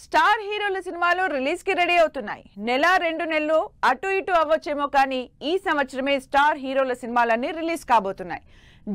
Star హీరోల సినిమాలు release కి రెడీ అవుతున్నాయి. నెల 2 నెలలు అటు ఇటు అవ్వొచ్చేమో కానీ ఈ సంవత్సరమే స్టార్ హీరోల సినిమాలన్నీ రిలీజ్ కాబోతున్నాయి.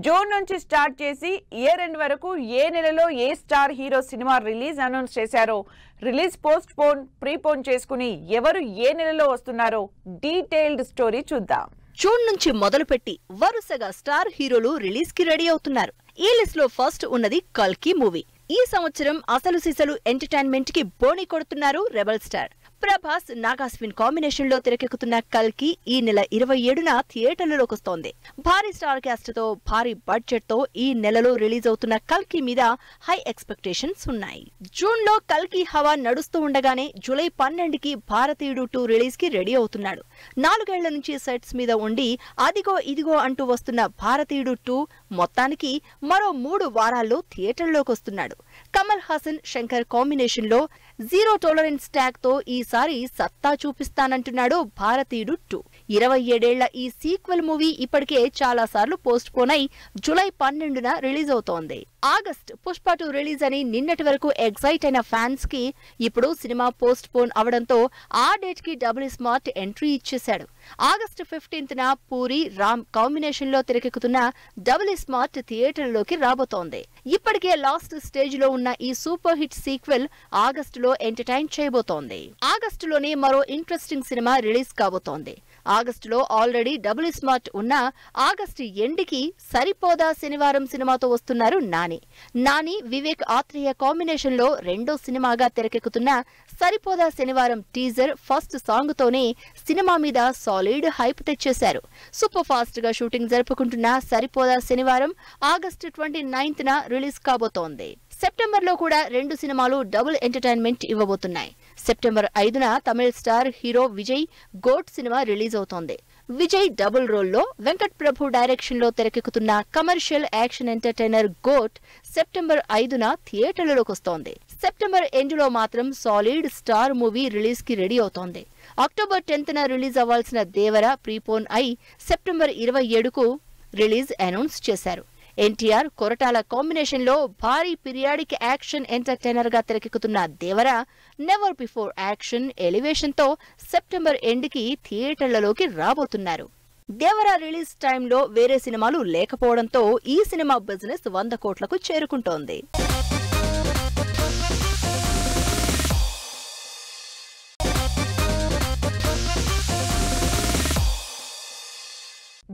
జూన్ నుంచి స్టార్ట్ చేసి ఇయర్ ఎండ్ వరకు ఏ నెలలో ఏ star hero cinema release announce చేశారో, రిలీజ్ పోస్ట్ పోన్ ప్రీపోన్ చేసుకుని ఎవరు ఏ నెలలో వస్తున్నారో డీటెయిల్డ్ స్టోరీ చూద్దాం. జూన్ నుంచి మొదలుపెట్టి వరుసగా స్టార్ హీరోలు రిలీజ్ కి రెడీ అవుతున్నారు. ఈ లిస్ట్ లో ఫస్ట్ ఉన్నది కల్కి మూవీ. ఈ సంవత్సరం అసలు సిసలు ఎంటర్టైన్మెంట్ కి బోణి కొడుతున్నారు rebel star. Prabhas Nag Ashwin combination లో తెరకెక్కుతున్న కల్కి ఈ నెల 27న థియేటర్లలోకి వస్తోంది. భారీ స్టార్ కాస్ట్ తో భారీ బడ్జెట్ తో ఈ నెలలో రిలీజ్ అవుతున్న కల్కి మీద హై ఎక్స్పెక్టేషన్స్ ఉన్నాయి. జూన్ లో కల్కి హవా నడుస్తూ ఉండగానే జూలై 12కి భారతీయుడు 2 రిలీజ్ కి రెడీ అవుతున్నాడు. 4 ఏళ్ల నుంచి సెట్స్ మీద ఉండి అదిగో ఇదిగో అంటూ వస్తున్న భారతీయుడు 2 మొత్తానికి మరో 3 వారాల్లో థియేటర్లోకి వస్తున్నాడు. కమల్ హాసన్ శంకర్ కాంబినేషన్ లో జీరో టాలరెన్స్ ట్యాగ్ తో ఈసారి సత్తా చూపిస్తానంటున్నాడు భారతీయుడు 2. 27 ఏళ్ల ఈ సీక్వెల్ మూవీ ఇప్పటికే చాలా సార్లు పోస్ట్ పోన్ అయి జూలై 12న రిలీజ్ అవుతోంది. ఆగస్ట్ పుష్ప 2 రిలీజ్ అని నిన్నటి వరకు ఎగ్జైట్ అయిన ఫ్యాన్స్ కి ఇప్పుడు సినిమా పోస్ట్ పోన్ అవడంతో ఆ డేట్ కి డబుల్ స్మార్ట్ ఎంట్రీ ఇచ్చేశాడు. ఆగస్ట్ 15న పూరి రామ్ కాంబినేషన్ లో తెరకెక్కుతున్న డబుల్ స్మార్ట్ థియేటర్లోకి రాబోతోంది. ఇప్పటికే లాస్ట్ స్టేజ్ లో ఉన్న ఈ సూపర్ హిట్ సీక్వెల్ ఆగస్టులో ఎంటర్టైన్ చేయబోతోంది. ఆగస్టులోనే మరో ఇంట్రెస్టింగ్ సినిమా రిలీజ్ కాబోతోంది. ఆగస్టులో ఆల్రెడీ డబుల్ స్మార్ట్ ఉన్న ఆగస్టు ఎండ్కి సరిపోదా శనివారం సినిమాతో వస్తున్నారు నాని వివేక్ ఆత్రేయ కాంబినేషన్ లో రెండో సినిమాగా తెరకెక్కుతున్న Saripodhaa Sanivaaram teaser first song తోనే సినిమా మీద సాలిడ్ హైప్ తెచ్చేశారు. సూపర్ ఫాస్ట్ గా షూటింగ్ జరుపుకుంటున్న సరిపోదా శనివారం ఆగస్టు 29న రిలీజ్ కాబోతోంది. సెప్టెంబర్ లో కూడా 2 సినిమాలు డబుల్ ఎంటర్టైన్మెంట్ ఇవ్వబోతున్నాయి. సెప్టెంబర్ 5న తమిళ star hero Vijay GOAT cinema release అవుతోంది. విజయ్ డబుల్ రోల్లో వెంకట్ ప్రభు డైరెక్షన్ లో తెరకెక్కుతున్న commercial action entertainer GOAT September 5న థియేటర్లలోకి వస్తోంది. సెప్టెంబర్ ఎండ్ లో మాత్రం సాలిడ్ స్టార్ మూవీ రిలీజ్ కి రెడీ అవుతోంది. అక్టోబర్ 10న రిలీజ్ అవ్వాల్సిన దేవర ప్రీపోన్ అయి సెప్టెంబర్ 27కు రిలీజ్ అనౌన్స్ చేశారు. ఎన్టీఆర్ కొరటాల కాంబినేషన్ లో భారీ పీరియాడిక్ యాక్షన్ ఎంటర్టైనర్ గా తెరకెక్కుతున్న దేవర నెవర్ బిఫోర్ యాక్షన్ ఎలివేషన్ తో సెప్టెంబర్ ఎండ్ కి థియేటర్లలోకి రాబోతున్నారు. దేవర రిలీజ్ టైంలో వేరే సినిమాలు లేకపోవడంతో ఈ సినిమా బిజినెస్ 100 కోట్లకు చేరుకుంటోంది.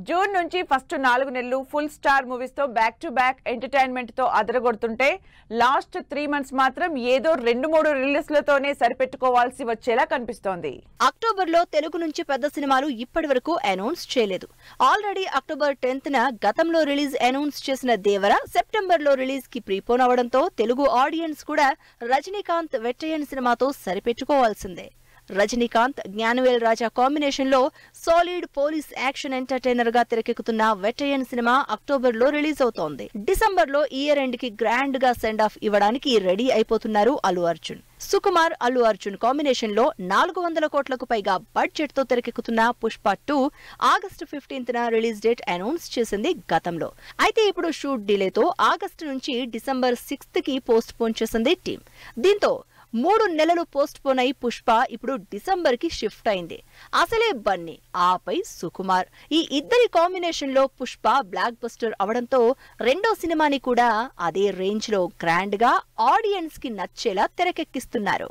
జూన్ నుంచి ఫస్ట్ 4 నెలలు ఫుల్ స్టార్ మూవీస్ తో బ్యాక్ టు బ్యాక్ ఎంటర్టైన్మెంట్ తో అదరగొడుతుంటే లాస్ట్ 3 మంత్స్ మాత్రం ఏదో 2-3 రిలీజ్లతోనే సరిపెట్టుకోవాల్సి వచ్చేలా కనిపిస్తోంది. అక్టోబర్ లో తెలుగు నుంచి పెద్ద సినిమాలు ఇప్పటి వరకు అనౌన్స్ చేయలేదు. ఆల్రెడీ అక్టోబర్ 10న గతంలో రిలీజ్ అనౌన్స్ చేసిన దేవర సెప్టెంబర్ లో రిలీజ్ కి ప్రీపోన్ అవడంతో తెలుగు ఆడియన్స్ కూడా రజనీకాంత్ వెట్టయ్యన్ సినిమాతో సరిపెట్టుకోవాల్సిందే. రజనీకాంత్ జ్ఞానవేల్ రాజా కాంబినేషన్ లో సాలిడ్ పోలీస్ యాక్షన్ ఎంటర్టైనర్ గా తెరకెక్కుతున్న వెట్టయ్యన్ సినిమా అక్టోబర్ లో రిలీజ్ అవుతోంది. డిసెంబర్ లో ఇయర్ ఎండ్ కి గ్రాండ్ గా సెండ్ ఆఫ్ ఇవ్వడానికి రెడీ అయిపోతున్నారు అల్లు అర్జున్. సుకుమార్ అల్లు అర్జున్ కాంబినేషన్ లో 400 కోట్లకు పైగా బడ్జెట్ తో తెరకెక్కుతున్న పుష్ప 2 ఆగస్టు 15న రిలీజ్ డేట్ అనౌన్స్ చేసింది గతంలో. అయితే ఇప్పుడు షూట్ డిలేతో ఆగస్టు నుంచి డిసెంబర్ 6కి పోస్ట్ పోన్ చేసింది టీం. దీంతో 3 నెలలు పోస్ట్ పోన్ అయి పుష్ప ఇప్పుడు డిసెంబర్ కి షిఫ్ట్ అయింది. అసలే బన్నీ ఆపై సుకుమార్ ఈ ఇద్దరి కాంబినేషన్ లో పుష్ప బ్లాక్ బస్టర్ అవడంతో రెండో సినిమాని కూడా అదే రేంజ్ లో గ్రాండ్ గా ఆడియన్స్ కి నచ్చేలా తెరకెక్కిస్తున్నారు.